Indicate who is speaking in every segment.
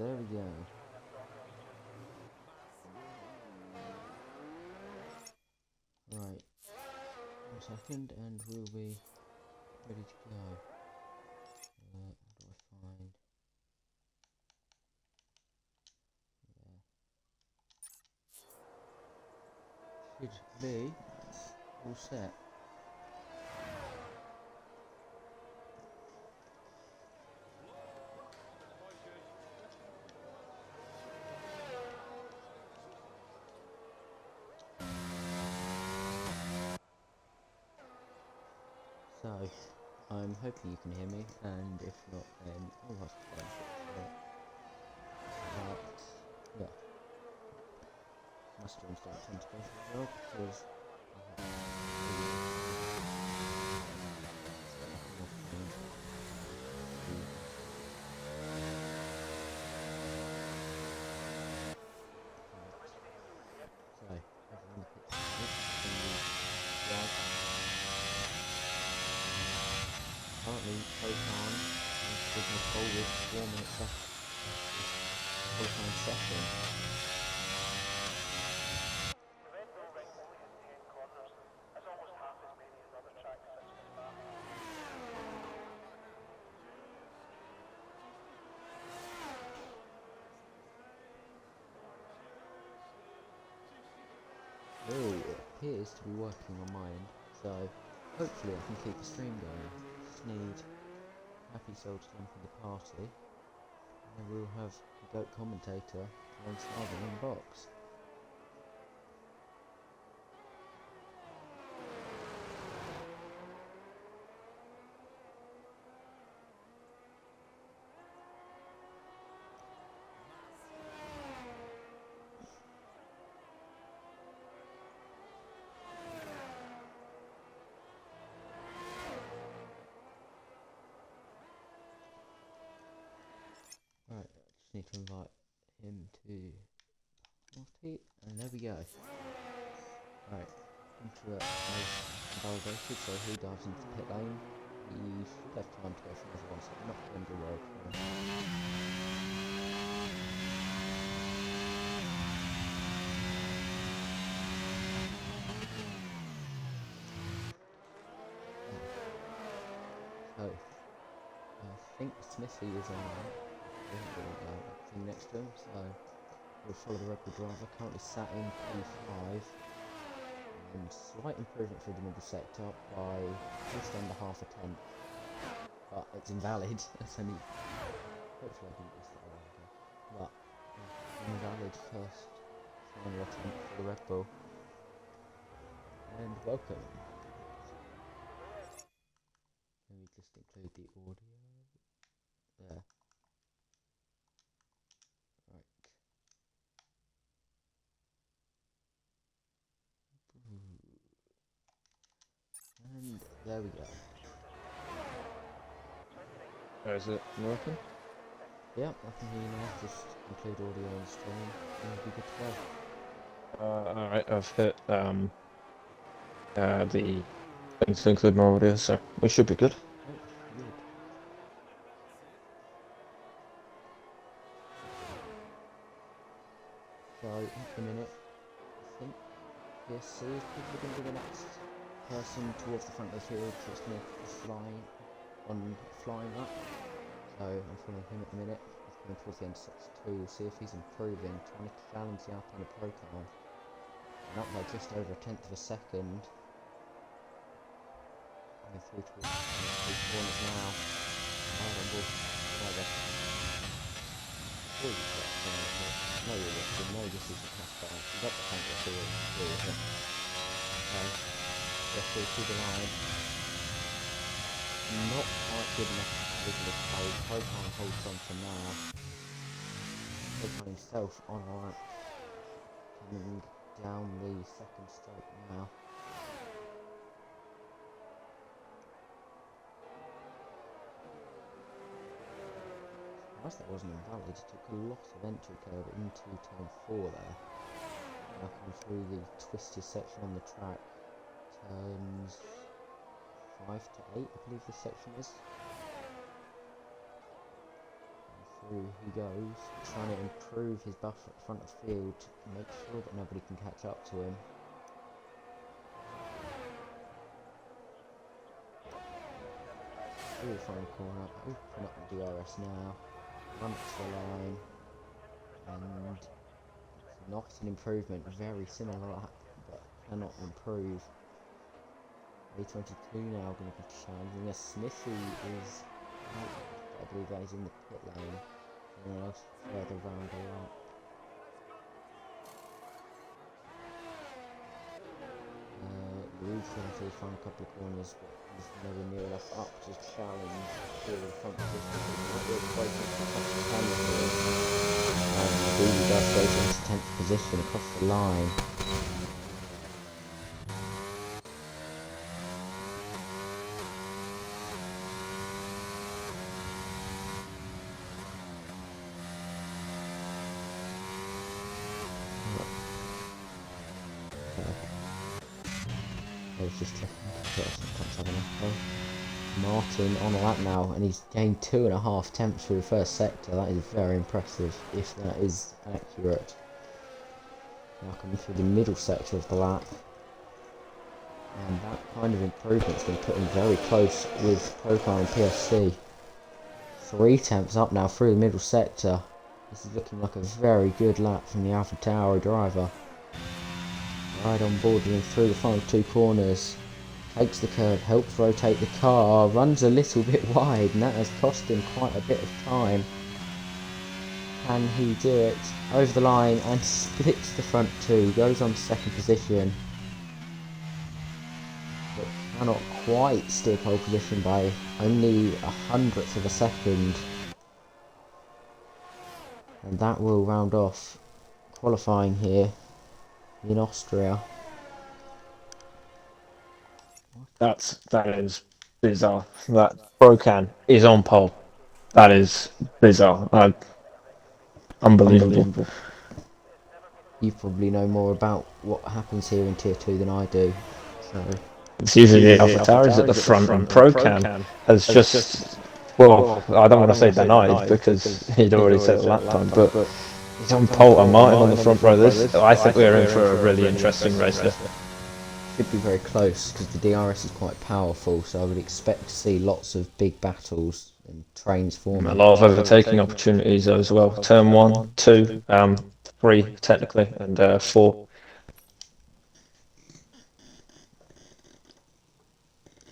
Speaker 1: there we go. Right, 1 second and we'll be ready to go. What do I find? Yeah. Should be all set. So, I'm hoping you can hear me, and if not, then I'll have to try and fix it. But, yeah, my streams don't tend to go through well, because I have so, everyone picks currently Proton is my forward 4 minutes left qualifying session.
Speaker 2: The red bull ring only has 10 corners, as almost half as many as other tracks such as Spa.
Speaker 1: Oh, it appears to be working on my end, so hopefully I can keep the stream going. Just need Happy Soul to jump in the party, and then we'll have the GOAT commentator alongside the in box. Right, I just need to invite him to party, and there we go. Right, into it as validated, so he dives into the pit lane. He should have time to go for another one, so not going to go well for him. So, I think Smithy is on that. Thing next to him, so we'll follow the Red Bull driver, currently sat in P5, and slight improvement through the middle sector by just under half a tenth, but it's invalid. It's only, hopefully I didn't miss that one again, but invalid first final attempt for the Red Bull, and welcome. Let me just include the audio there. Right. And there we go.
Speaker 3: Is it working?
Speaker 1: Yep, I can hear you now. Just include audio on the stream and we'll be good to go.
Speaker 3: Alright, I've hit the thing to include more audio, so we should be good.
Speaker 1: Oh, good. So, at the minute, I think PSC is probably going to be the next person towards the front of the field, so it's going to flying up. So, I'm following him at the minute. He's coming towards the end of sector 2. We'll see if he's improving, trying to challenge the Alpine Pro car. And up by just over a tenth of a second. Going through towards the corners now. Right on board. No, you're watching. No, this is a tough car. You got the front of the field. Okay. They're still through the line. Not quite good enough to wiggle his toes. Proton holds on for now. Proton himself on a lap. Coming down the second straight now. Surprised that wasn't invalid. It took a lot of entry curve into turn 4 there. Now coming through the twisted section on the track. Turns 5 to 8, I believe this section is. 3, through he goes, trying to improve his buffer at the front of the field, make sure that nobody can catch up to him. Through the final corner, open up the DRS now, run up to the line, and not an improvement, very similar lap, but cannot improve. A22 now going to be challenging us. Smithy is out, I believe that he's in the pit lane. Anyone else further round the lap. Louis going to the final couple of corners, but he's nowhere near enough up to challenge for the front position. He does go into 10th position across the line. I was just checking. Martin on the lap now, and he's gained 2.5 tenths through the first sector. That is very impressive, if that is accurate. Now coming through the middle sector of the lap, and that kind of improvement's going to put him very close with Pocar and PFC. 3 tenths up now through the middle sector. This is looking like a very good lap from the Alpha Tauri driver. Right on board and through the final 2 corners. Takes the curve, helps rotate the car, runs a little bit wide, and that has cost him quite a bit of time. Can he do it? Over the line and splits the front 2, goes on 2nd position. But cannot quite steer pole position by only 100th of a second. And that will round off qualifying here in Austria.
Speaker 3: That is bizarre. That Brocan is on pole. That is bizarre. Unbelievable.
Speaker 1: You probably know more about what happens here in Tier 2 than I do. So
Speaker 3: It's usually the Alpha Tauris at the front, and Procan has just, well, I don't want to say denied because he'd already set the lap time, but he's on pole and Martin on the front row. I think we're in for a really interesting race there.
Speaker 1: Should be very close because the DRS is quite powerful, so I would expect to see lots of big battles and trains forming.
Speaker 3: A lot of overtaking opportunities as well. Turn 1, 2, 3 technically, and 4.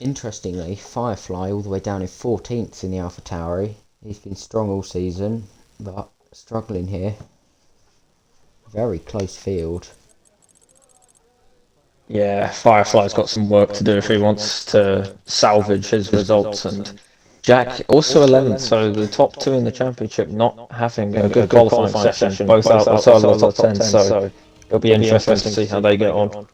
Speaker 1: Interestingly, Firefly all the way down in 14th in the Alpha Tauri. He's been strong all season, but struggling here. Very close field.
Speaker 3: Yeah, Firefly's got some work to do if he wants to salvage his results. And Jack also 11th, so the top 2 in the championship not having a good qualifying session, both outside of the top 10. So it'll be interesting to see how they get on.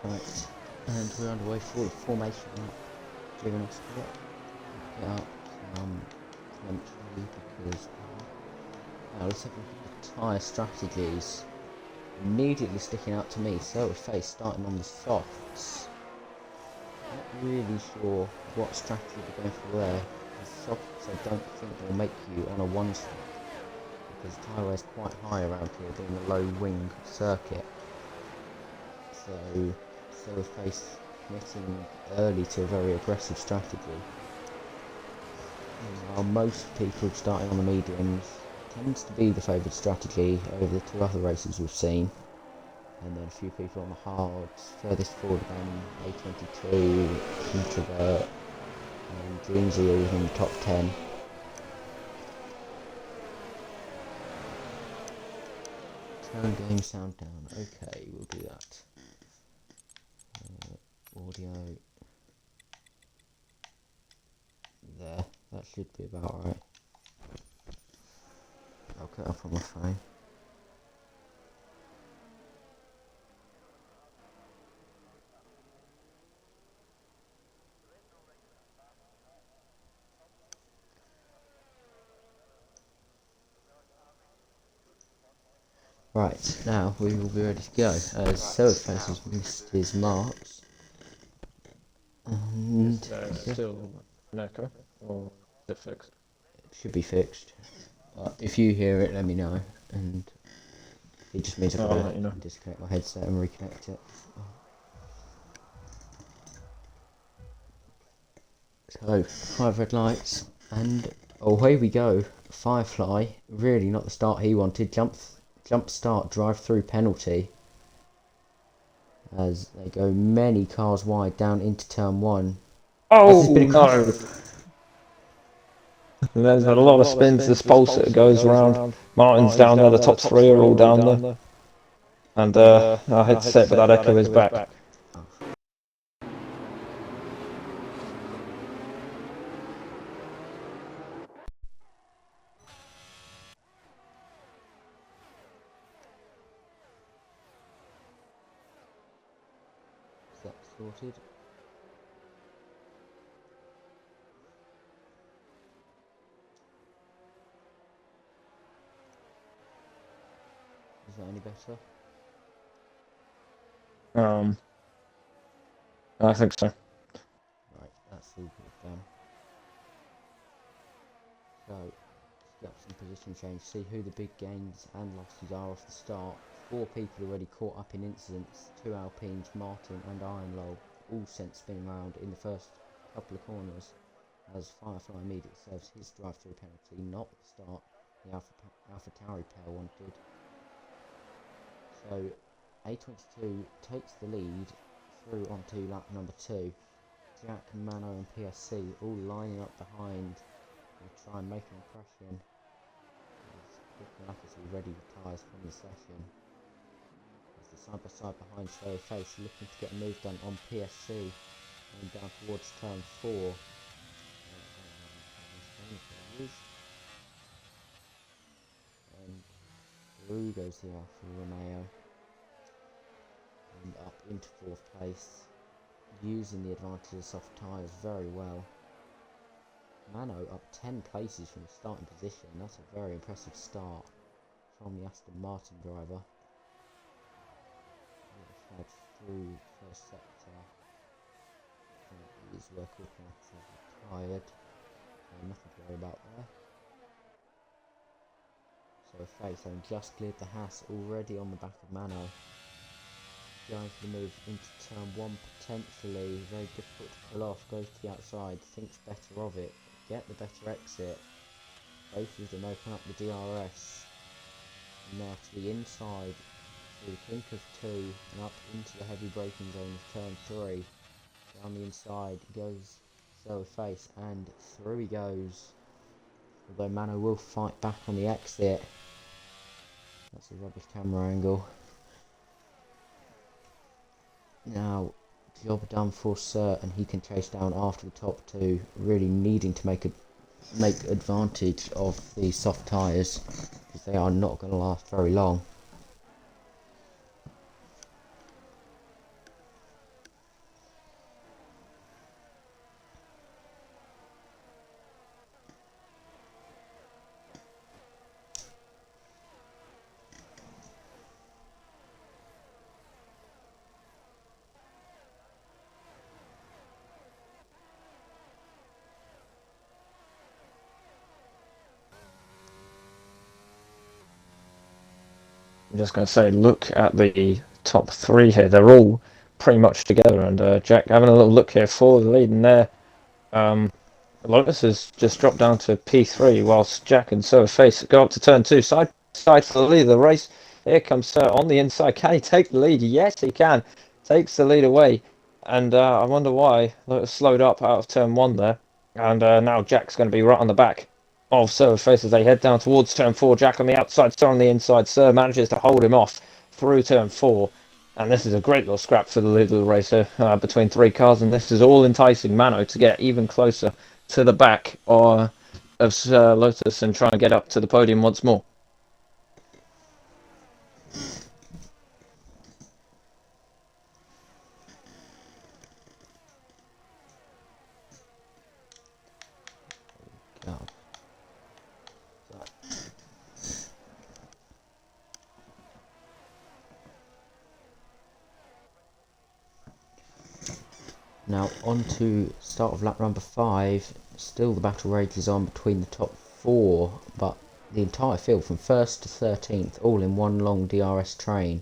Speaker 1: Right, and we're underway for the formation lap, giving us get up eventually because now let's have a look at the tyre strategies. Immediately sticking out to me, so face starting on the softs. Not really sure what strategy they're going for there. The softs I don't think will make you on a one stop because the tyre wear's quite high around here being a low wing circuit. So face committing early to a very aggressive strategy. While most people starting on the mediums tends to be the favoured strategy over the two other races we've seen. And then a few people on the hards, furthest forward than A22, Introvert, and Dreamsy all in the top 10. Turn game sound down. Okay, we'll do that. Audio. There, that should be about right. I'll cut off on my phone. Right, now we will be ready to go, as Soface has missed his marks. And
Speaker 3: Still an echo, or is it fixed?
Speaker 1: it should be fixed. If you hear it, let me know. And it just means I've got to disconnect my headset and reconnect it. So, 5 red lights, and away we go. Firefly, really not the start he wanted. Jump start, drive through penalty. As they go many cars wide down into turn 1.
Speaker 3: Oh no! And there's a lot of spins. This pulse that goes around. Martin's down there. The top 3 are all down there. And our headset, but that echo is back.
Speaker 1: Is that sorted? Is that any better?
Speaker 3: I think so.
Speaker 1: Right, that's all good then. So, let's get up some position change, see who the big gains and losses are off the start. 4 people already caught up in incidents, 2 Alpines, Martin and Ironlow, all sent spinning around in the first couple of corners, as Firefly immediately serves his drive-through penalty, not the start the Alpha Tauri pair wanted. So, A22 takes the lead through onto lap number 2. Jack, Mano and PSC all lining up behind and try and make an impression. As already retires from the session. As the side by side behind Show Face looking to get a move done on PSC and down towards turn 4. And through goes the Alfa Romeo and up into 4th place, using the advantage of soft tyres very well. Mano up 10 places from the starting position. That's a very impressive start from the Aston Martin driver. Flag through first sector. His workhorse have retired. So nothing to worry about there. So Face having just cleared the Haas already on the back of Mano. Going for the move into turn 1 potentially. Very difficult to pull off. Goes to the outside. Thinks better of it. Get the better exit. Both of them open up the DRS. Now to the inside. Through the kink of 2 and up into the heavy braking zone of turn 3. Down the inside goes Face and through he goes. Although Mano will fight back on the exit. That's a rubbish camera angle. Now, job done for certain. He can chase down after the top 2, really needing to make advantage of the soft tyres, because they are not going to last very long.
Speaker 3: I'm just going to say, look at the top three here. They're all pretty much together, and Jack having a little look here for the lead in there. Lotus has just dropped down to P3, whilst Jack and Sir Face go up to turn 2. Side to the lead of the race. Here comes Sir on the inside. Can he take the lead? Yes, he can. Takes the lead away. And I wonder why Lotus slowed up out of turn 1 there. And now Jack's going to be right on the back of Sir Face as they head down towards turn 4. Jack on the outside, Sir on the inside. Sir manages to hold him off through turn 4. And this is a great little scrap for the lead of the race here between 3 cars. And this is all enticing Mano to get even closer to the back of Lotus and try and get up to the podium once more.
Speaker 1: God. Now on to start of lap number 5. Still the battle rages on between the top 4, but the entire field from 1st to 13th all in one long DRS train.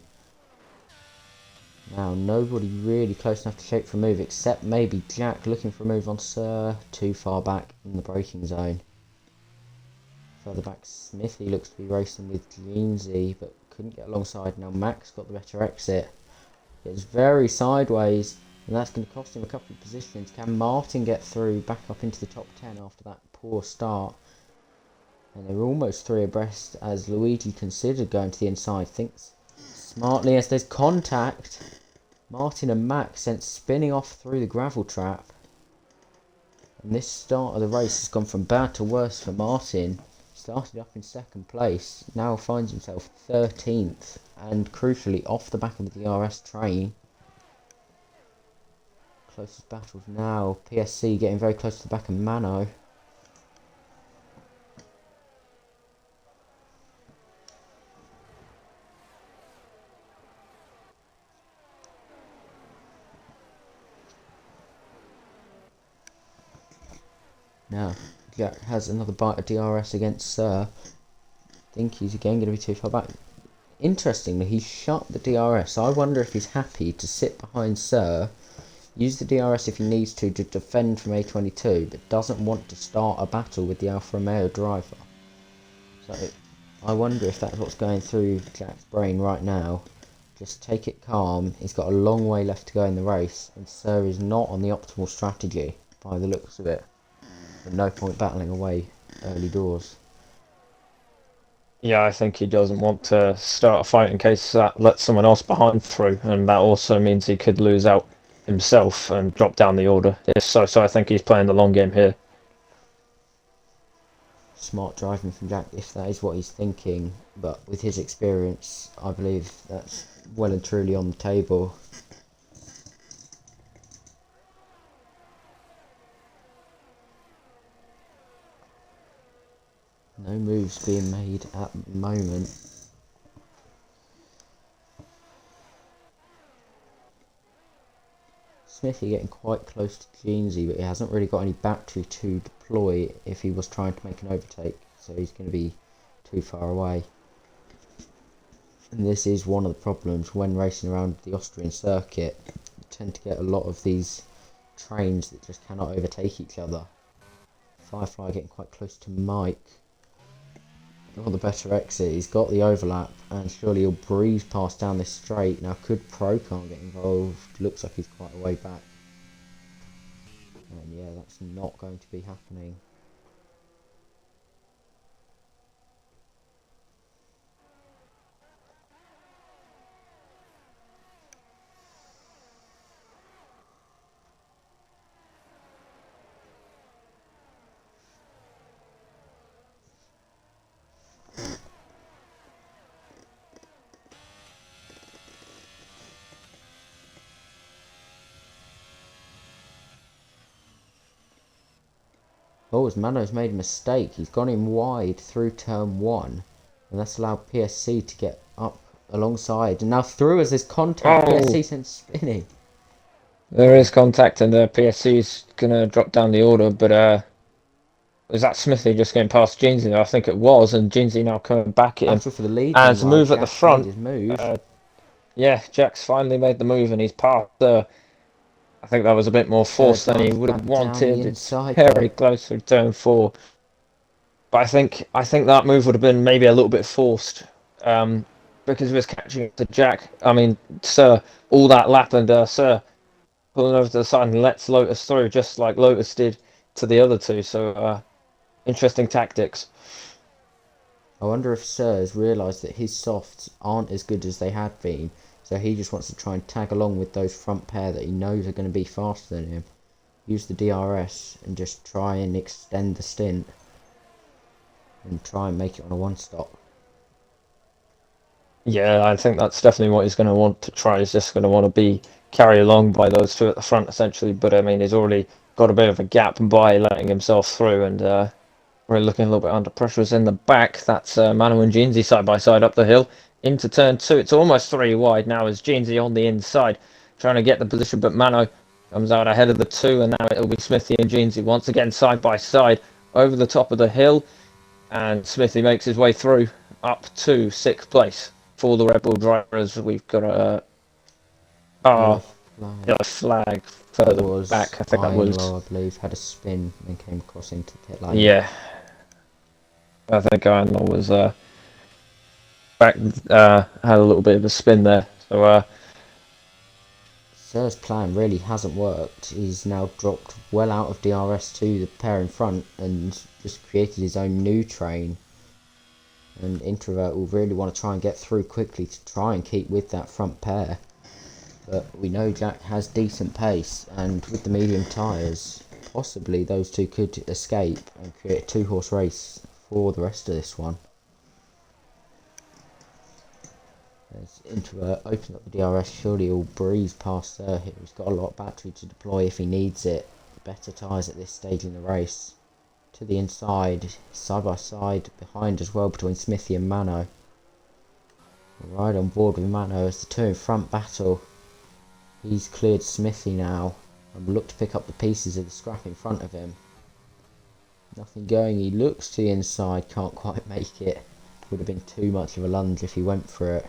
Speaker 1: Now nobody really close enough to shape for a move except maybe Jack looking for a move on Sir, too far back in the braking zone. Further back Smithy looks to be racing with Jeansy but couldn't get alongside. Now Max got the better exit. It's very sideways and that's going to cost him a couple of positions. Can Martin get through back up into the top 10 after that poor start? And they're almost 3 abreast as Luigi considered going to the inside. Thinks smartly as there's contact. Martin and Max sent spinning off through the gravel trap. And this start of the race has gone from bad to worse for Martin. Started up in 2nd place, now finds himself 13th and crucially off the back of the DRS train. Closest battles now, PSC getting very close to the back of Mano. Now, Jack has another bite of DRS against Sir. Think he's again going to be too far back. Interestingly, he shut the DRS. I wonder if he's happy to sit behind Sir, use the DRS if he needs to defend from A22, but doesn't want to start a battle with the Alfa Romeo driver. So, I wonder if that's what's going through Jack's brain right now. Just take it calm. He's got a long way left to go in the race, and Sir is not on the optimal strategy by the looks of it. But no point battling away early doors.
Speaker 3: Yeah, I think he doesn't want to start a fight in case that lets someone else behind through, and that also means he could lose out himself and drop down the order. So I think he's playing the long game here.
Speaker 1: Smart driving from Jack if that is what he's thinking, but with his experience I believe that's well and truly on the table. No moves being made at the moment. Smithy getting quite close to Jeansy, but he hasn't really got any battery to deploy if he was trying to make an overtake, so he's going to be too far away. And this is one of the problems when racing around the Austrian circuit. You tend to get a lot of these trains that just cannot overtake each other. Firefly getting quite close to Mike. Got the better exit, he's got the overlap, and surely he'll breeze past down this straight. Now could Procon get involved? Looks like he's quite a way back. And yeah, that's not going to be happening. Oh, as Mano's made a mistake. He's gone in wide through turn 1. And that's allowed PSC to get up alongside. And now through as there's contact, PSC sent spinning.
Speaker 3: There is contact and PSC's going to drop down the order, but Was that Smithy just getting past Jeansy? I think it was, and Jeansy now coming back at him.
Speaker 1: Battle for the lead
Speaker 3: And
Speaker 1: then,
Speaker 3: to
Speaker 1: while
Speaker 3: move at the
Speaker 1: Jack's made
Speaker 3: front,
Speaker 1: his move.
Speaker 3: yeah, Jack's finally made the move, and he's passed. I think that was a bit more
Speaker 1: Sir
Speaker 3: force than he
Speaker 1: drives
Speaker 3: would have
Speaker 1: back down the
Speaker 3: wanted. It's
Speaker 1: inside
Speaker 3: very
Speaker 1: though.
Speaker 3: close to turn 4. But I think that move would have been maybe a little bit forced, because he was catching up to Jack. I mean, Sir, all that lap, and Sir pulling over to the side and lets Lotus through, just like Lotus did to the other two. So interesting tactics.
Speaker 1: I wonder if Sir's realised that his softs aren't as good as they had been, so he just wants to try and tag along with those front pair that he knows are going to be faster than him. Use the DRS and just try and extend the stint and try and make it on a one stop.
Speaker 3: Yeah, I think that's definitely what he's going to want to try. He's just going to want to be carried along by those two at the front, essentially. But I mean, he's already got a bit of a gap by letting himself through, and we're looking a little bit under pressure. Is in the back. That's Manu and Jeansy side by side up the hill into turn 2. It's almost 3 wide now as Jeansy on the inside trying to get the position, but Manu comes out ahead of the 2, and now it'll be Smithy and Jeansy once again side by side over the top of the hill, and Smithy makes his way through up to 6th place. For the Red Bull drivers, we've got a
Speaker 1: Yellow
Speaker 3: oh,
Speaker 1: flag.
Speaker 3: yellow flag
Speaker 1: That
Speaker 3: further
Speaker 1: was
Speaker 3: back. I think that
Speaker 1: Iron
Speaker 3: was,
Speaker 1: Low, I believe, had a spin and came across into pit lane.
Speaker 3: yeah. I think Iron was back, had a little bit of a spin there. So
Speaker 1: Sir's plan really hasn't worked. He's now dropped well out of DRS to the pair in front and just created his own new train. And Introvert will really want to try and get through quickly to try and keep with that front pair. But we know Jack has decent pace, and with the medium tyres, possibly those two could escape and create a 2-horse race for the rest of this one. As Introvert opens up the DRS, surely he'll breeze past there. He's got a lot of battery to deploy if he needs it. Better tyres at this stage in the race. To the inside, side by side, behind as well between Smithy and Mano. Right on board with Mano as the two in front battle. He's cleared Smithy now and will look to pick up the pieces of the scrap in front of him. Nothing going, he looks to the inside, can't quite make it. Would have been too much of a lunge if he went for it.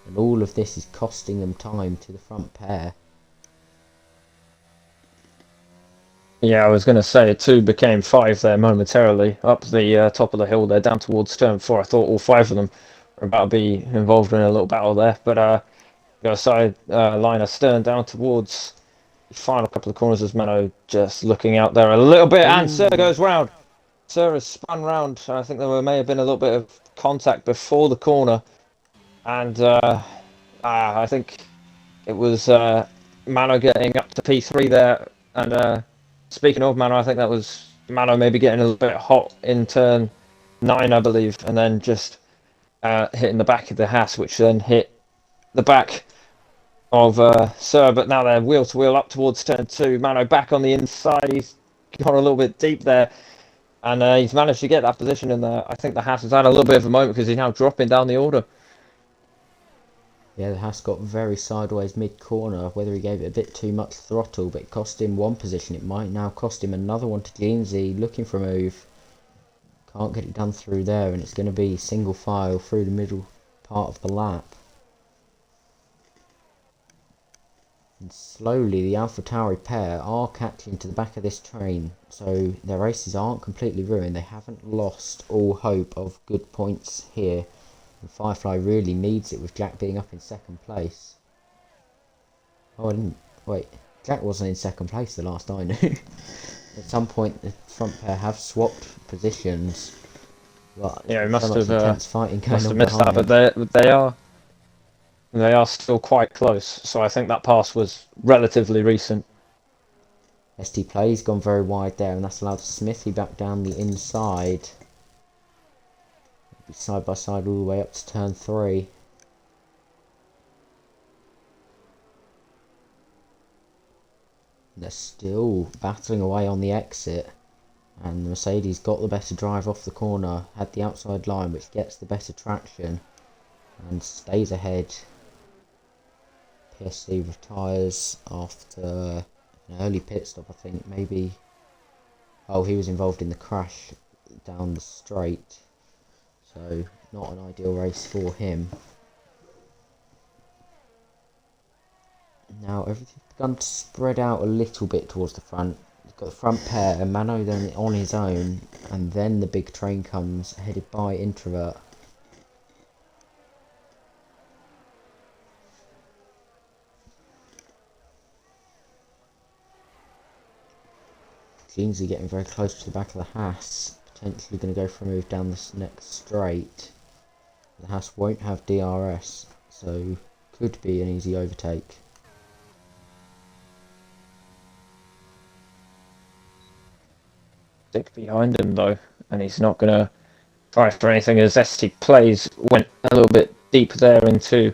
Speaker 1: And all of this is costing them time to the front pair.
Speaker 3: yeah, I was going to say 2 became 5 there momentarily up the top of the hill there, down towards turn 4. I thought all 5 of them were about to be involved in a little battle there, but got a side line astern down towards the final couple of corners as Mano just looking out there a little bit, and Sir
Speaker 1: Ooh.
Speaker 3: goes round. Sir has spun round. I think there may have been a little bit of contact before the corner, and I think it was Mano getting up to P3 there. And speaking of Mano, I think that was Mano maybe getting a little bit hot in turn 9, I believe, and then just hitting the back of the Haas, which then hit the back of Sir. But now they're wheel to wheel up towards turn 2. Mano back on the inside. He's gone a little bit deep there. And he's managed to get that position in there. I think the Haas has had a little bit of a moment because he's now dropping down the order.
Speaker 1: Yeah, the Haas got very sideways mid-corner, whether he gave it a bit too much throttle, but it cost him one position. It might now cost him another one to Jeansy, looking for a move. Can't get it done through there, and it's going to be single file through the middle part of the lap. And slowly, the AlphaTauri pair are catching to the back of this train, so their races aren't completely ruined. They haven't lost all hope of good points here. And Firefly really needs it with Jack being up in 2nd place. Oh, I didn't... Wait, Jack wasn't in 2nd place the last I knew. At some point, the front pair have swapped positions. But
Speaker 3: Yeah, he
Speaker 1: so much intense fighting going on
Speaker 3: missed that,
Speaker 1: behind.
Speaker 3: but they are still quite close. So I think that pass was relatively recent.
Speaker 1: ST Play's gone very wide there, and that's allowed Smithy back down the inside. Side by side all the way up to turn 3. They're still battling away on the exit, and the Mercedes got the better drive off the corner, had the outside line which gets the better traction and stays ahead. PSD retires after an early pit stop, I think, maybe Oh, he was involved in the crash down the straight, so not an ideal race for him. Now everything's begun to spread out a little bit towards the front. He's got the front pair, and Mano then on his own, and then the big train comes, headed by Introvert. Kingsley getting very close to the back of the Haas, potentially going to go for a move down this next straight. The Haas won't have DRS, so could be an easy overtake.
Speaker 3: Stick behind him though, and he's not going to try for anything as ST Plays went a little bit deep there into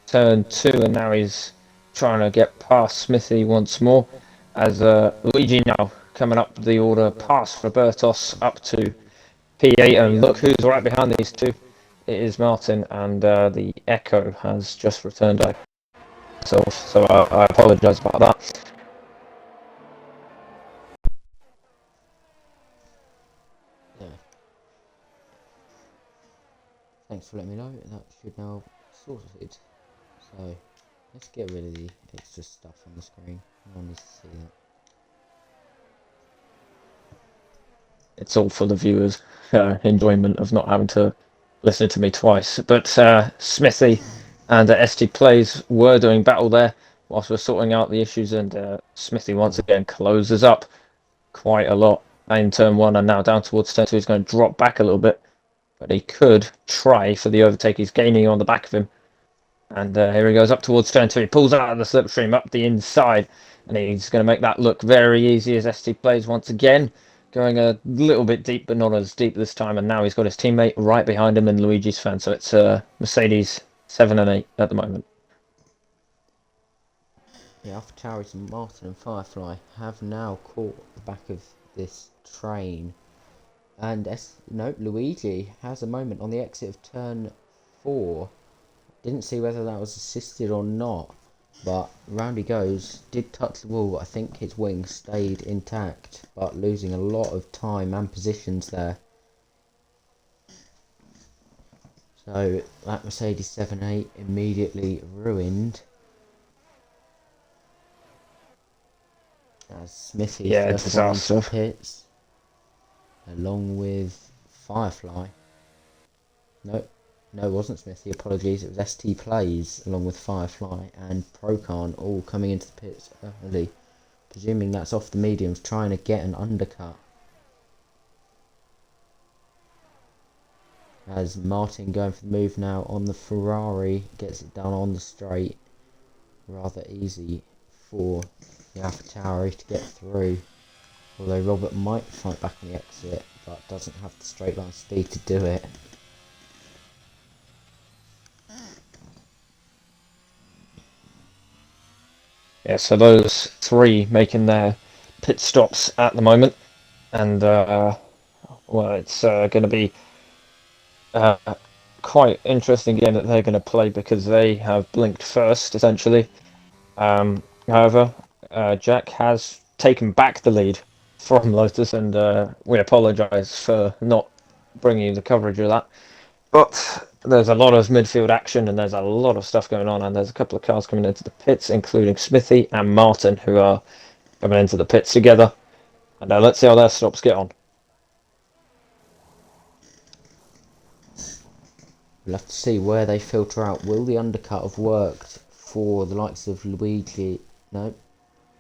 Speaker 3: turn 2, and now he's trying to get past Smithy once more as Luigi now coming up the order past Robertos up to P8, and look who's right behind these two. It is Martin, and the echo has just returned back. So I apologise about that.
Speaker 1: Yeah. Thanks for letting me know. That should now sorted. So let's get rid of the extra stuff on the screen. No one needs to see that.
Speaker 3: It's all for the viewers' enjoyment of not having to listen to me twice. But Smithy and ST Plays were doing battle there whilst we're sorting out the issues, and Smithy once again closes up quite a lot in turn 1, and now down towards turn 2. He's going to drop back a little bit, but he could try for the overtake. He's gaining on the back of him, and here he goes up towards turn 2. He pulls out of the slipstream up the inside, and he's going to make that look very easy as ST Plays once again going a little bit deep, but not as deep this time. And now he's got his teammate right behind him in Luigi's fan. So it's Mercedes 7 and 8 at the moment.
Speaker 1: Yeah, AlphaTauri and Martin and Firefly have now caught the back of this train. And Luigi has a moment on the exit of turn 4. Didn't see whether that was assisted or not, but round he goes. Did touch the wall, but I think his wing stayed intact, but losing a lot of time and positions there. So that Mercedes 7-8 immediately ruined. As Smithy first one into the pits, along with Firefly. No, it wasn't Smithy, apologies, it was ST Plays along with Firefly and Procan all coming into the pits early. Presuming that's off the mediums, trying to get an undercut. As Martin going for the move now on the Ferrari, gets it done on the straight. Rather easy for the AlphaTauri to get through. Although Robert might fight back on the exit, but doesn't have the straight line speed to do it.
Speaker 3: Yeah, so those 3 making their pit stops at the moment, and well, it's going to be quite interesting game that they're going to play because they have blinked first, essentially. However, Jack has taken back the lead from Lotus, and we apologise for not bringing you the coverage of that. But there's a lot of midfield action, and there's a lot of stuff going on, and there's a couple of cars coming into the pits, including Smithy and Martin, who are coming into the pits together. And let's see how their stops get on.
Speaker 1: We'll have to see where they filter out. Will the undercut have worked for the likes of Luigi? No.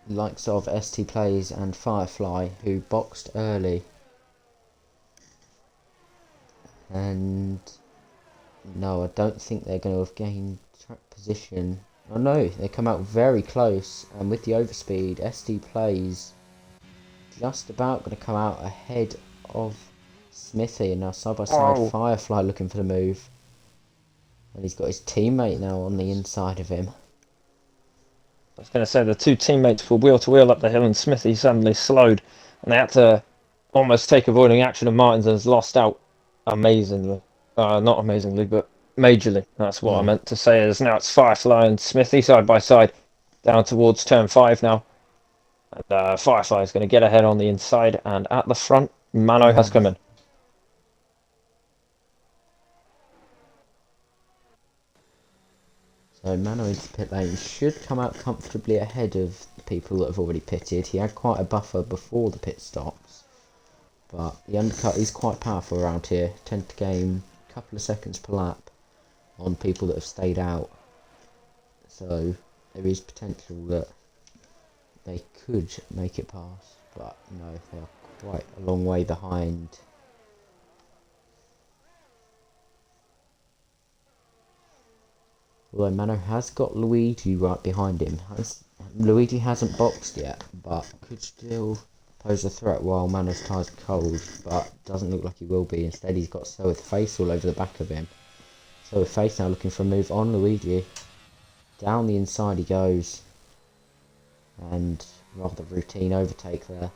Speaker 1: The likes of ST Plays and Firefly, who boxed early. And no, I don't think they're going to have gained track position. Oh no, they come out very close, and with the overspeed, ST Plays just about going to come out ahead of Smithy, and now side by side Firefly looking for the move. And he's got his teammate now on the inside of him.
Speaker 3: I was going to say the 2 teammates were wheel to wheel up the hill, and Smithy suddenly slowed, and they had to almost take avoiding action, and Martins has lost out amazingly. Not amazingly, but majorly. That's what I meant to say. As now it's Firefly and Smithy side by side down towards turn 5 now. Firefly is going to get ahead on the inside, and at the front, Mano has come in.
Speaker 1: So Mano into pit lane should come out comfortably ahead of the people that have already pitted. He had quite a buffer before the pit stops, but the undercut is quite powerful around here. Tend to gain a couple of seconds per lap on people that have stayed out. So there is potential that they could make it past, but no, they are quite a long way behind. Although Mano has got Luigi right behind him. Luigi hasn't boxed yet, but could still pose a threat while Mano's tied cold, but doesn't look like he will be. Instead, he's got So with Face all over the back of him. So with Face now looking for a move on Luigi. Down the inside he goes. And rather routine overtake there.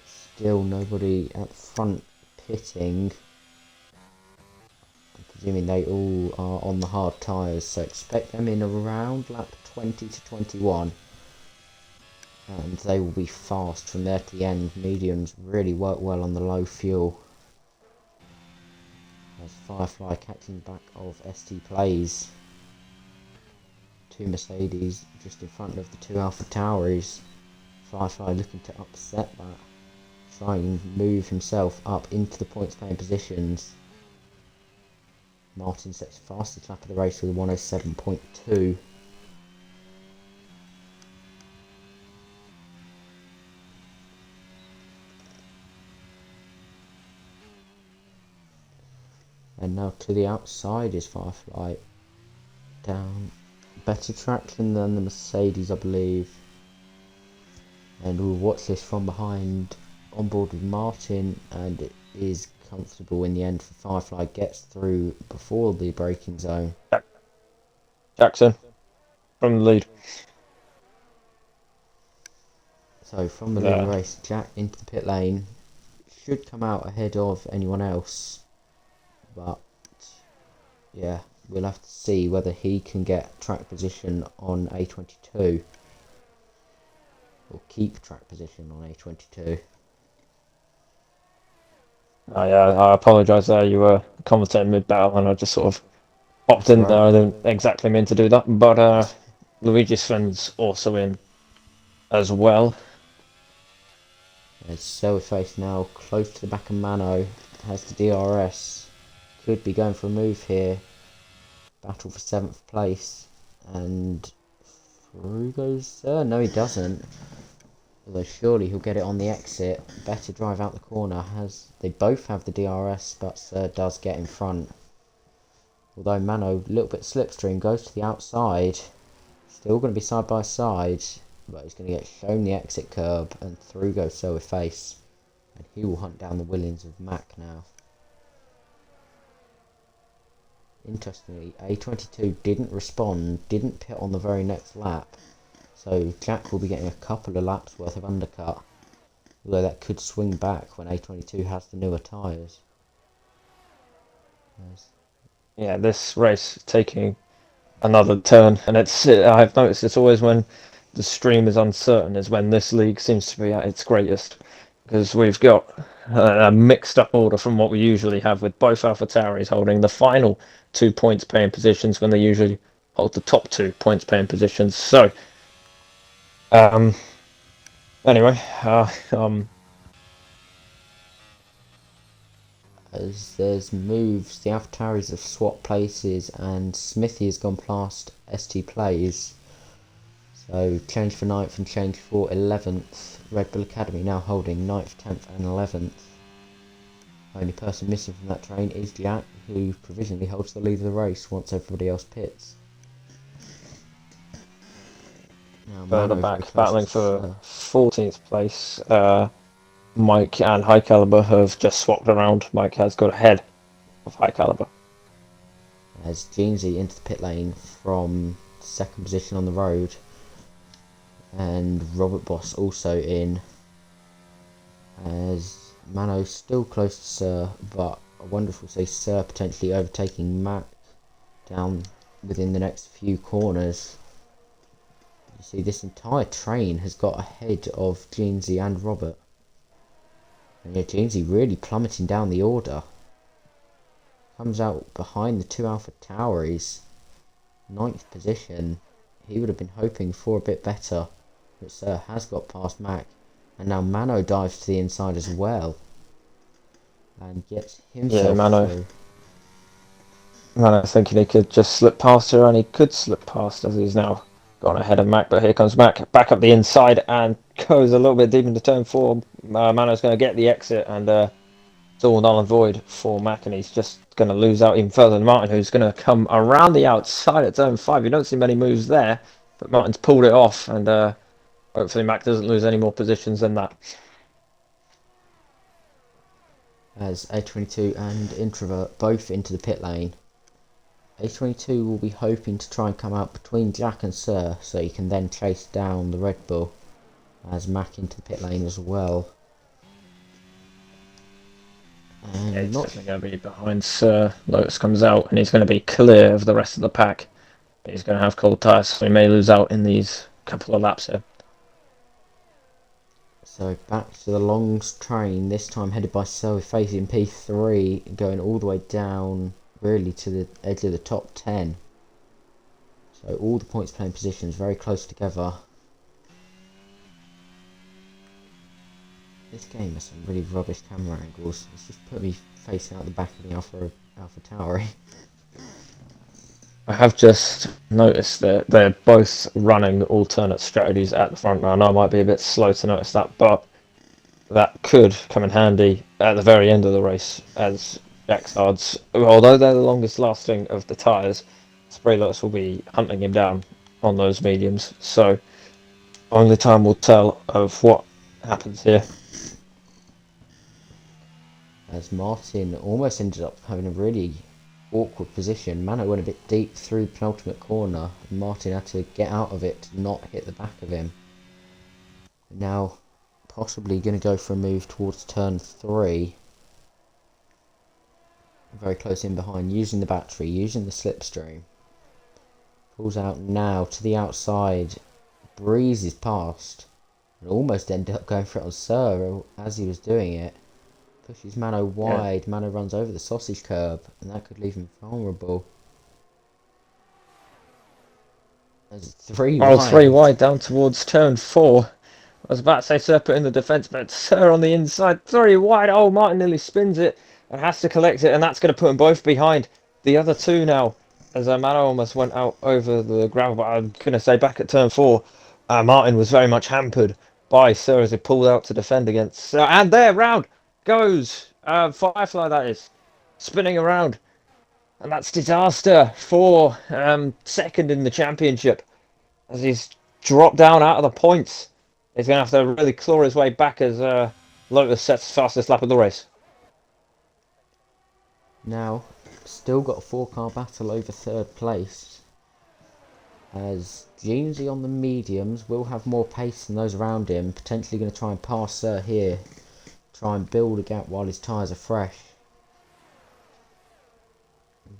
Speaker 1: Still nobody at the front pitting. Presuming they all are on the hard tyres, so expect them in around lap 20 to 21. And they will be fast from there to the end. Mediums really work well on the low fuel. As Firefly catching back of ST Plays. 2 Mercedes just in front of the 2 Alpha Tauris. Firefly looking to upset that. Try and move himself up into the points paying positions. Martin sets fastest lap of the race with a 107.2. And now to the outside is Firefly. Down. Better traction than the Mercedes, I believe. And we'll watch this from behind on board with Martin, and it is comfortable in the end for Firefly. Gets through before the braking zone.
Speaker 3: Jackson from the lead.
Speaker 1: So from the lead of the race, Jack into the pit lane. Should come out ahead of anyone else, but yeah, we'll have to see whether he can get track position on A22 or keep track position on A22.
Speaker 3: Oh, yeah, I apologise there. You were commentating mid-battle, and I just sort of popped in there. I didn't exactly mean to do that, but Luigi Sven's also in as well.
Speaker 1: There's Silverface now close to the back of Mano. Has the DRS. Could be going for a move here. Battle for 7th place. And through goes... no, he doesn't. Although surely he'll get it on the exit. Better drive out the corner. They both have the DRS, but Sir does get in front. Although Mano, a little bit slipstream, goes to the outside. Still going to be side by side. But he's going to get shown the exit curb, and through goes So with Face. And he will hunt down the Williams of Mac now. Interestingly, A22 didn't respond, didn't pit on the very next lap. So Jack will be getting a couple of laps worth of undercut. Although that could swing back when A22 has the newer tyres.
Speaker 3: Yeah, this race taking another turn, and I've noticed it's always when the stream is uncertain is when this league seems to be at its greatest, because we've got a mixed up order from what we usually have, with both AlphaTauris holding the final 2 points paying positions when they usually hold the top 2 points paying positions. So anyway,
Speaker 1: as there's moves, the AlphaTauris have swapped places, and Smithy has gone past ST Plays. So change for 9th and change for 11th. Red Bull Academy now holding 9th, 10th and 11th. Only person missing from that train is Jack, who provisionally holds the lead of the race once everybody else pits. Now
Speaker 3: further
Speaker 1: Mano's
Speaker 3: back, battling for 14th place. Mike and High Caliber have just swapped around. Mike has got ahead of High Caliber.
Speaker 1: As Jeansy into the pit lane from 2nd position on the road. And Robert Boss also in. As Mano still close to Sir, but I wonder if we'll see Sir potentially overtaking Mac down within the next few corners. You see, this entire train has got ahead of Jeansy and Robert. And yeah, Jeansy really plummeting down the order. Comes out behind the 2 Alpha Tauris. 9th position. He would have been hoping for a bit better. But Sir has got past Mac. And now Mano dives to the inside as well. And gets himself through.
Speaker 3: Mano thinking he could just slip past her, and he could slip past as he's now gone ahead of Mac. But here comes Mac back up the inside and goes a little bit deep into turn 4. Mano's going to get the exit, and it's all null and void for Mac, and he's just going to lose out even further than Martin, who's going to come around the outside at turn 5. You don't see many moves there, but Martin's pulled it off, and hopefully Mac doesn't lose any more positions than that.
Speaker 1: As A22 and Introvert both into the pit lane. A22 will be hoping to try and come out between Jack and Sir, so he can then chase down the Red Bull. As Mac into the pit lane as well. And
Speaker 3: He's definitely going to be behind Sir. Lotus comes out, and he's going to be clear of the rest of the pack. But he's going to have cold tyres, so he may lose out in these couple of laps here.
Speaker 1: So back to the Longs train, this time headed by Sir facing P3, going all the way down really to the edge of the top 10. So all the points playing positions very close together. This game has some really rubbish camera angles. It's just put me facing out the back of the Alpha Tower.
Speaker 3: I have just noticed that they're both running alternate strategies at the front now. I know I might be a bit slow to notice that, but that could come in handy at the very end of the race, as Jacksard's, although they're the longest lasting of the tyres, Spray Lotus will be hunting him down on those mediums, so only time will tell of what happens here.
Speaker 1: As Martin almost ended up having a really awkward position. Mano went a bit deep through the penultimate corner, and Martin had to get out of it to not hit the back of him. Now possibly going to go for a move towards turn 3. Very close in behind, using the battery, using the slipstream. Pulls out now to the outside, breezes past, and almost ended up going for it on Sir as he was doing it. Pushes Mano wide, Mano runs over the sausage curb, and that could leave him vulnerable. There's 3 wide.
Speaker 3: 3 wide down towards turn 4. I was about to say Sir put in the defence, but Sir on the inside, 3 wide. Oh, Martin nearly spins it and has to collect it, and that's going to put them both behind the other 2 now. As Mano almost went out over the gravel, but I'm going to say back at turn 4, Martin was very much hampered by Sir as he pulled out to defend against Sir. And there, round goes Firefly, that is, spinning around. And that's disaster for second in the championship, as he's dropped down out of the points. He's going to have to really claw his way back as Lotus sets the fastest lap of the race.
Speaker 1: Now, still got a 4-car battle over 3rd place. As Jeansy on the mediums will have more pace than those around him. Potentially going to try and pass Sir here. Try and build a gap while his tyres are fresh.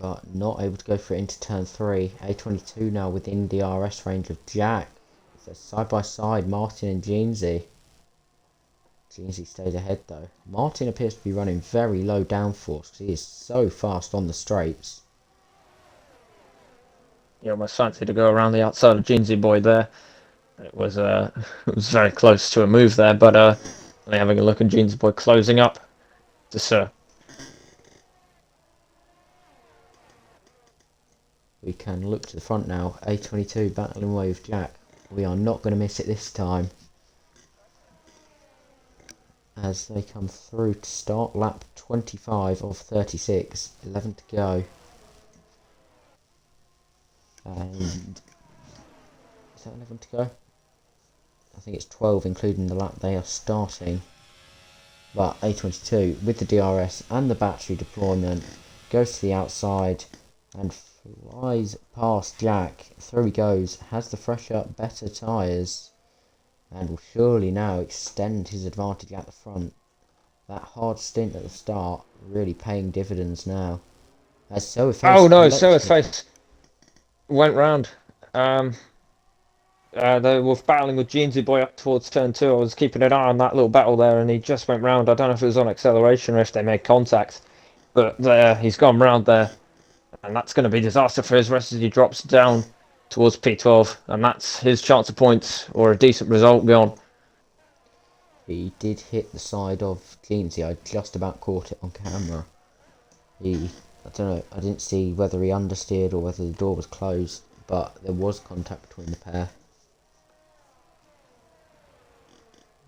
Speaker 1: But not able to go for it into turn 3. A22 now within DRS range of Jack. So side by side, Martin and Jeansy. Jeansy stays ahead though. Martin appears to be running very low downforce because he is so fast on the straights.
Speaker 3: You almost fancy to go around the outside of Jeansy boy there. It was it was very close to a move there, but having a look at Jeansy boy closing up to Sir.
Speaker 1: We can look to the front now. A22 battling away with Jack. We are not going to miss it this time. As they come through to start lap 25 of 36. 11 to go. And is that 11 to go? I think it's 12 including the lap they are starting. But A22 with the DRS and the battery deployment goes to the outside and flies past Jack. Through he goes, has the fresher, better tyres, and will surely now extend his advantage at the front. That hard stint at the start really paying dividends now. As Soaface
Speaker 3: Oh no, Soaface went round. They were battling with Jeansy Boy up towards turn 2. I was keeping an eye on that little battle there, and he just went round. I don't know if it was on acceleration or if they made contact, but there he's gone round there, and that's going to be disaster for his rest as he drops down towards P12, and that's his chance of points or a decent result gone.
Speaker 1: He did hit the side of Jeansy. I just about caught it on camera. I don't know, I didn't see whether he understeered or whether the door was closed, but there was contact between the pair.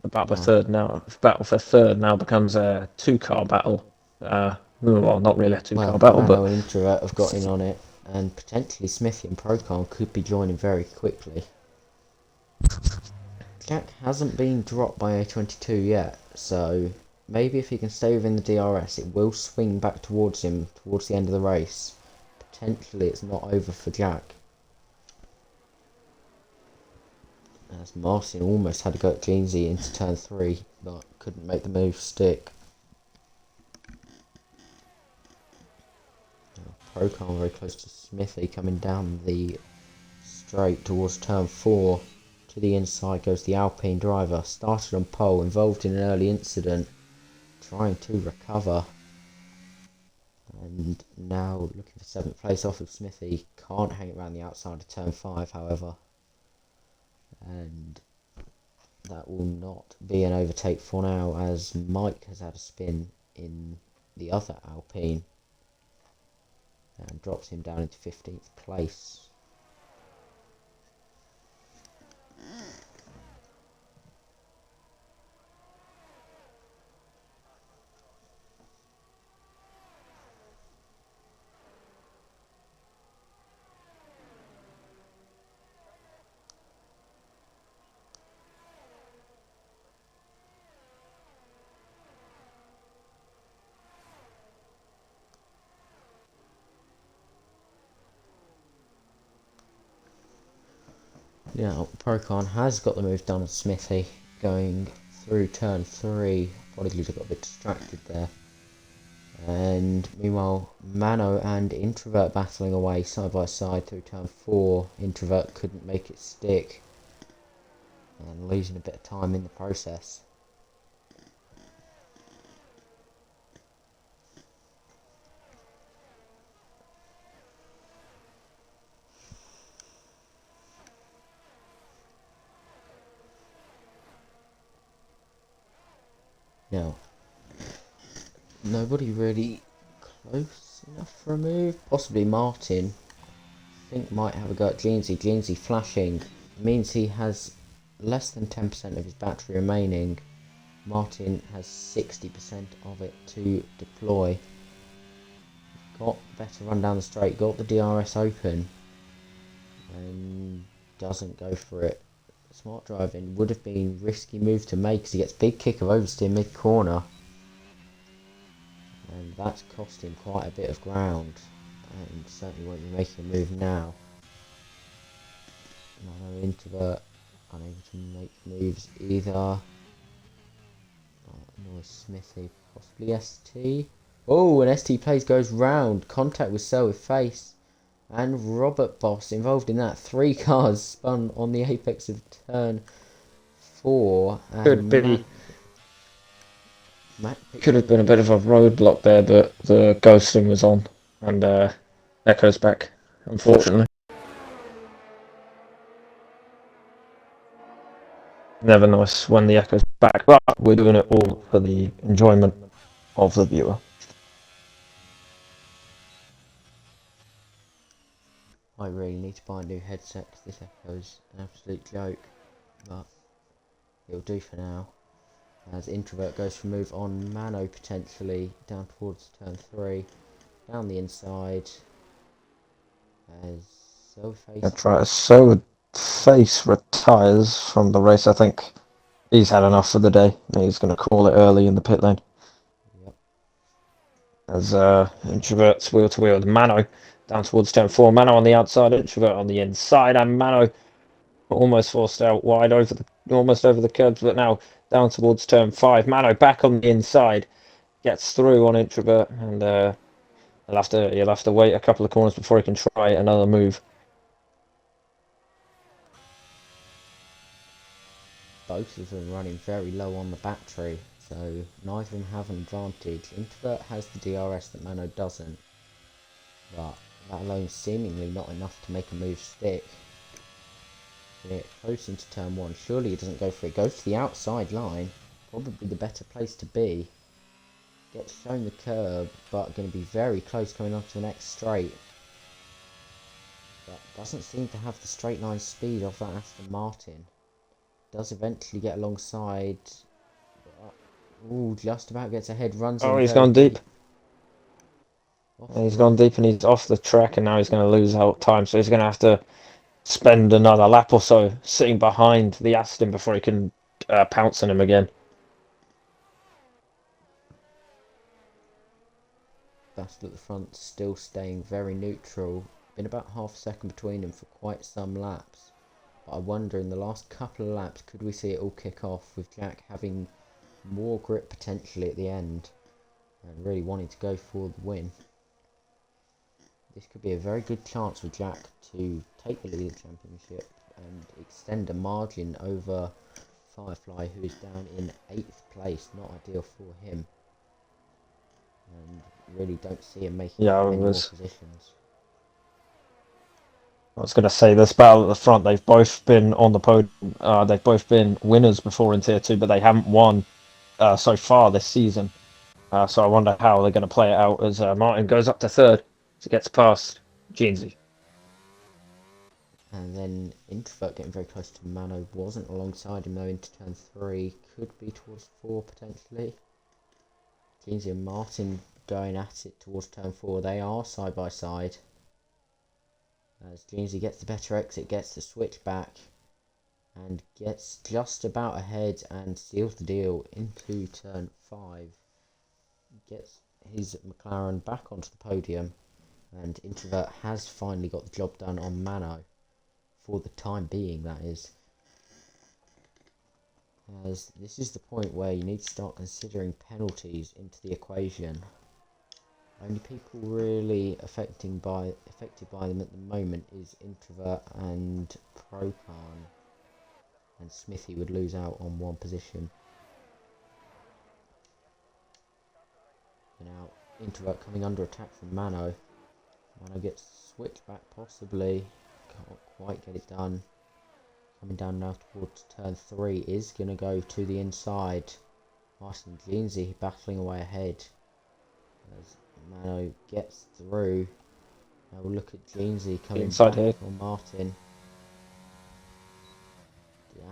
Speaker 3: The battle for third now becomes a 2-car battle. Well, not really a 2-car battle,
Speaker 1: Mano
Speaker 3: but
Speaker 1: and Introvert have got in on it, and potentially Smithy and Procon could be joining very quickly. Jack hasn't been dropped by A22 yet, so maybe if he can stay within the DRS, it will swing back towards him towards the end of the race. Potentially it's not over for Jack. As Martin almost had to go at Jeansy into turn 3, but couldn't make the move stick. Procon very close to Smithy, coming down the straight towards turn 4. To the inside goes the Alpine driver, started on pole, involved in an early incident, trying to recover. And now looking for 7th place off of Smithy, can't hang it around the outside of turn 5 however. And that will not be an overtake for now, as Mike has had a spin in the other Alpine and drops him down into 15th place. Now, Procon has got the move done on Smithy, going through turn 3. Bodyleader got a bit distracted there. And meanwhile, Mano and Introvert battling away side by side through turn 4. Introvert couldn't make it stick, and losing a bit of time in the process. Now, nobody really close enough for a move. Possibly Martin. I think might have a go at Jeansy. Jeansy flashing means he has less than 10% of his battery remaining. Martin has 60% of it to deploy. Got better run down the straight, got the DRS open, and doesn't go for it. Smart driving would have been risky move to make, because he gets big kick of oversteer mid corner, and that's cost him quite a bit of ground, and certainly won't be making a move now. Another Introvert unable to make moves either. Noise Smithy, possibly ST. Oh, and ST plays goes round. Contact with Cell with face. And Robert Boss involved in that. 3 cars spun on the apex of turn 4.
Speaker 3: could have been a bit of a roadblock there, but the ghosting was on, and echoes back, unfortunately. Never nice when the echoes back, but we're doing it all for the enjoyment of the viewer.
Speaker 1: I really need to buy a new headset, because this echo's an absolute joke, but it'll do for now. As Introvert goes for move on Mano potentially, down towards turn 3, down the inside, as
Speaker 3: That's right, so Face retires from the race. I think he's had enough for the day. He's going to call it early in the pit lane.
Speaker 1: Yep.
Speaker 3: As Introvert's wheel to wheel with Mano down towards turn 4. Mano on the outside, Introvert on the inside, and Mano almost forced out wide almost over the curbs, but now down towards turn 5. Mano back on the inside, gets through on Introvert, and he'll have to wait a couple of corners before he can try another move.
Speaker 1: both of them running very low on the battery, so neither of them have an advantage. Introvert has the DRS that Mano doesn't, but that alone seemingly not enough to make a move stick. Gonna get close into turn 1. Surely he doesn't go for it. Goes to the outside line, probably the better place to be. Gets shown the curb, but going to be very close coming onto the next straight. But doesn't seem to have the straight line speed of that Aston Martin. Does eventually get alongside. Ooh, just about gets ahead. Runs in.
Speaker 3: Oh, he's gone deep.
Speaker 1: Off
Speaker 3: He's
Speaker 1: the
Speaker 3: gone
Speaker 1: road.
Speaker 3: deep and he's off the track, and now he's going to lose out time. So he's going to have to spend another lap or so sitting behind the Aston before he can pounce on him again.
Speaker 1: Vettel at the front, still staying very neutral. Been about half a second between them for quite some laps. But I wonder in the last couple of laps, could we see it all kick off with Jack having more grip potentially at the end and really wanting to go for the win. This could be a very good chance for Jack to take the lead of the championship and extend a margin over Firefly, who is down in 8th place. Not ideal for him. And really don't see him making many more positions.
Speaker 3: I was going to say, this battle at the front, they've both been on the podium. They've both been winners before in Tier 2, but they haven't won so far this season. So I wonder how they're going to play it out as Martin goes up to 3rd, so gets past Jeansy.
Speaker 1: And then Introvert getting very close to Mano. Wasn't alongside him though into turn 3. Could be towards 4 potentially. Jeansy and Martin going at it towards turn 4. They are side by side. As Jeansy gets the better exit, gets the switch back, and gets just about ahead and seals the deal into turn 5. Gets his McLaren back onto the podium, and Introvert has finally got the job done on Mano. For the time being, that is. As this is the point where you need to start considering penalties into the equation. Only people really affected by them at the moment is Introvert and Procan, and Smithy would lose out on one position. And now Introvert coming under attack from Mano. Mano gets switched back possibly, can't quite get it done. Coming down now towards turn 3, is going to go to the inside. Martin Jeansy battling away ahead. As Mano gets through. Now we'll look at Jeansy coming
Speaker 3: inside
Speaker 1: back
Speaker 3: here.
Speaker 1: for Martin.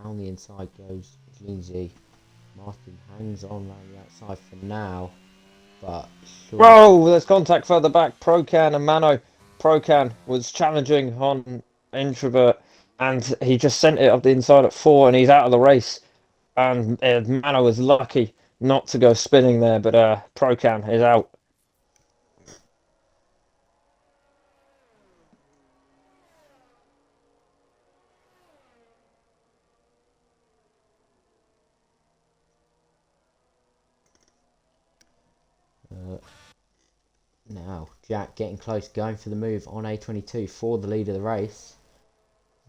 Speaker 1: Down the inside goes Jeansy. Martin hangs on around the outside for now. But
Speaker 3: whoa, there's contact further back. Procan and Mano. Procan was challenging on Introvert, and he just sent it up the inside at 4, and he's out of the race. And Mano was lucky not to go spinning there, but Procan is out.
Speaker 1: now Jack getting close, going for the move on A22 for the lead of the race.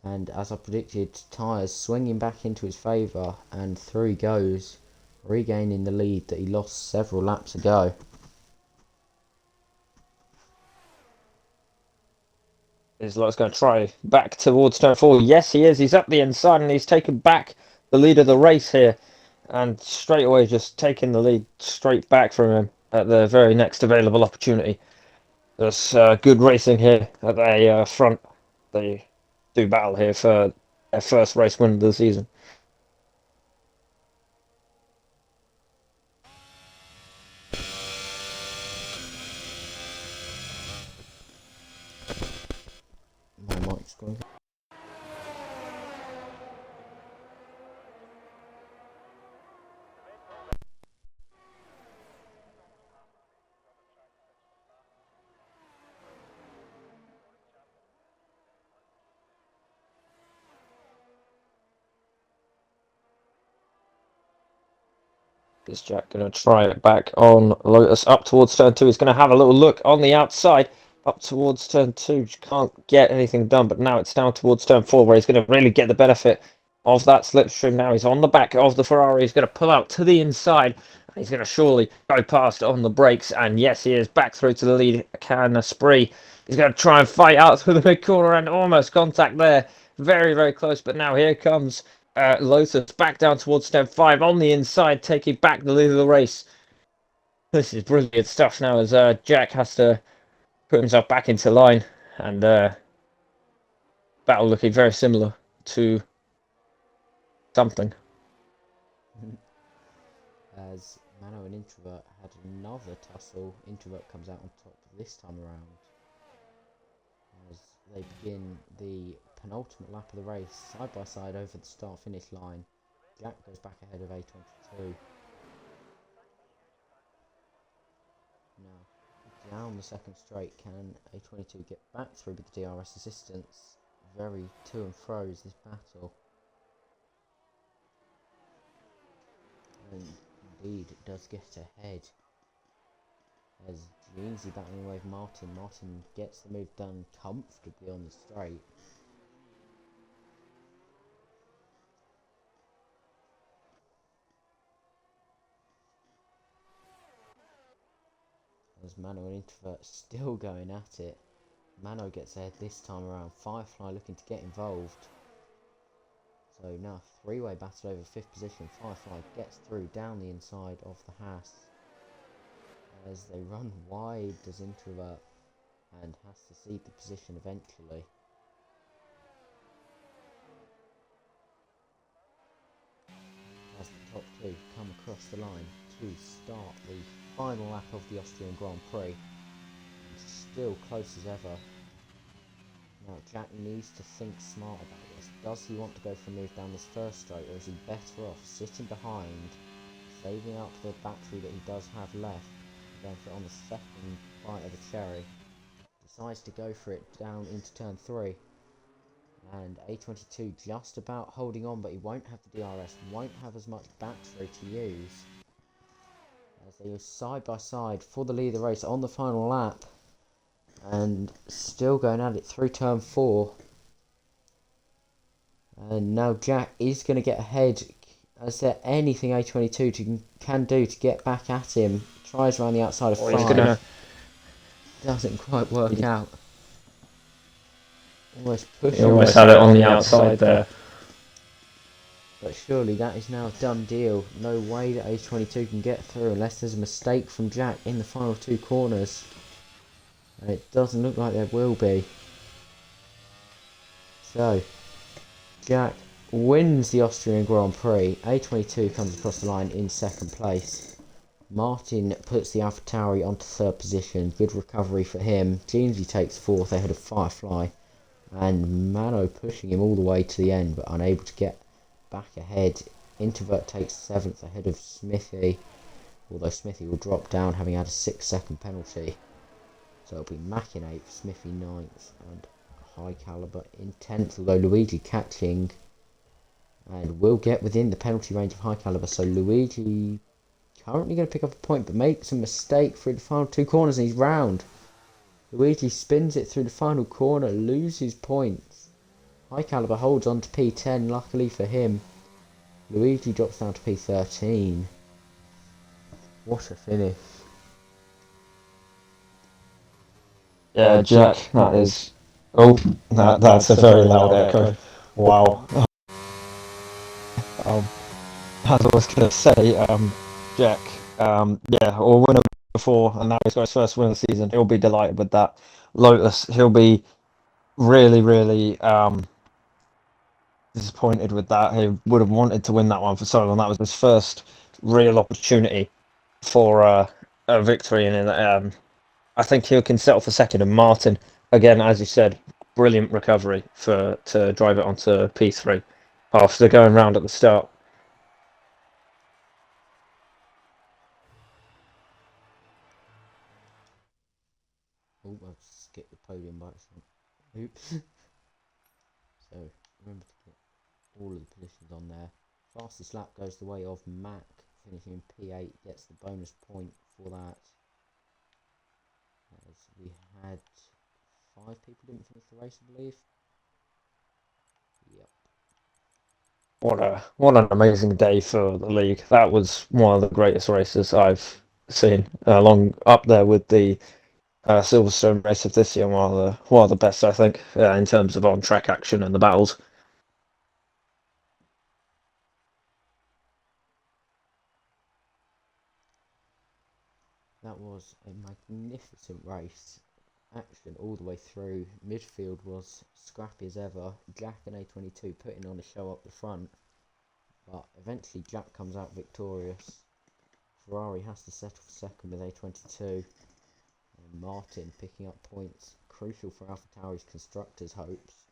Speaker 1: And as I predicted, tyres swinging back into his favour, and through he goes, regaining the lead that he lost several laps ago.
Speaker 3: Is Lot's going to try back towards turn 4. Yes, he is. He's up the inside, and he's taken back the lead of the race here. And straight away just taking the lead straight back from him at the very next available opportunity. There's good racing here at the front. They do battle here for their first race win of the season.
Speaker 1: My mic's going.
Speaker 3: Is Jack going to try it back on Lotus up towards turn 2? He's going to have a little look on the outside up towards turn 2. Can't get anything done, but now it's down towards turn 4 where he's going to really get the benefit of that slipstream now. He's on the back of the Ferrari. He's going to pull out to the inside. He's going to surely go past on the brakes. And yes, he is back through to the lead. Can Spree. He's going to try and fight out through the mid corner and almost contact there. Very, very close. But now here comes Lotus back down towards step 5 on the inside, taking back the lead of the race. This is brilliant stuff now as Jack has to put himself back into line. And battle looking very similar to something.
Speaker 1: As Mano and Introvert had another tussle, Introvert comes out on top this time around. As they begin the penultimate lap of the race, side by side over the start-finish line. Jack goes back ahead of A22. Now, down the second straight, can A22 get back through with the DRS assistance? Very to and fro's this battle. And indeed, it does get ahead. As Jeansy battling away with Martin. Martin gets the move done comfortably on the straight. As Mano and Introvert still going at it. Mano gets ahead this time around. Firefly looking to get involved. So now three-way battle over 5th position. Firefly gets through down the inside of the Haas. As they run wide does Introvert and has to cede the position eventually. As the top two come across the line to start the final lap of the Austrian Grand Prix. It's still close as ever. Now Jack needs to think smart about this. Does he want to go for a move down this first straight, or is he better off sitting behind, saving up the battery that he does have left, going for it on the second bite of the cherry? Decides to go for it down into turn 3. And A22 just about holding on, but he won't have the DRS, won't have as much battery to use. As they go side by side for the lead of the race on the final lap. And still going at it through turn 4. And now Jack is going to get ahead. Is there anything A22 can do to get back at him? Tries around the outside of 5. Doesn't quite work out. Almost pushing.
Speaker 3: He almost had it on the outside there.
Speaker 1: But surely that is now a done deal. No way that A22 can get through unless there's a mistake from Jack in the final 2 corners. And it doesn't look like there will be. So, Jack wins the Austrian Grand Prix. A22 comes across the line in 2nd place. Martin puts the AlphaTauri onto 3rd position. Good recovery for him. Jeansy takes 4th ahead of Firefly. And Mano pushing him all the way to the end, but unable to get back ahead. Introvert takes 7th ahead of Smithy, although Smithy will drop down having had a 6-second penalty. So it'll be Mack in 8th, Smithy 9th, and High Caliber in 10th, although Luigi catching and will get within the penalty range of High Caliber. So Luigi currently going to pick up a point, but makes a mistake through the final 2 corners and he's round. Luigi spins it through the final corner, loses points. High Caliber holds on to P10, luckily for him. Luigi drops down to P13. What a finish.
Speaker 3: Yeah, Jack, that is... Oh, that's a very loud echo. Wow. As I was going to say, Jack, yeah, or winner before, and now he's got his first win of the season. He'll be delighted with that. Lotus, he'll be really, really disappointed with that. He would have wanted to win that one for so long. That was his first real opportunity for a victory, and I think he can settle for 2nd. And Martin, again, as you said, brilliant recovery to drive it onto P3 after going round at the start.
Speaker 1: Oh, I've skipped the podium by accident. Oops. So, remember to get all of the positions on there. Fastest lap goes the way of Mac, finishing in P8, gets the bonus point for that. As we had 5 people didn't finish the race, I believe. Yep.
Speaker 3: what an amazing day for the league. That was one of the greatest races I've seen, along up there with the Silverstone race of this year. One of the best, I think, in terms of on track action and the battles.
Speaker 1: That was a magnificent race. Action all the way through. Midfield was scrappy as ever. Jack and A22 putting on a show up the front. But eventually Jack comes out victorious. Ferrari has to settle for second with A22. And Martin picking up points. Crucial for AlphaTauri's constructors' hopes.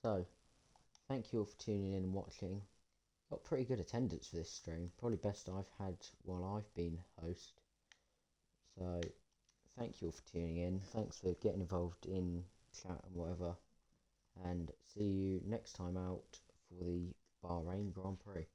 Speaker 1: So, thank you all for tuning in and watching. Got pretty good attendance for this stream. Probably best I've had while I've been host. So, thank you all for tuning in. Thanks for getting involved in chat and whatever. And see you next time out for the Bahrain Grand Prix.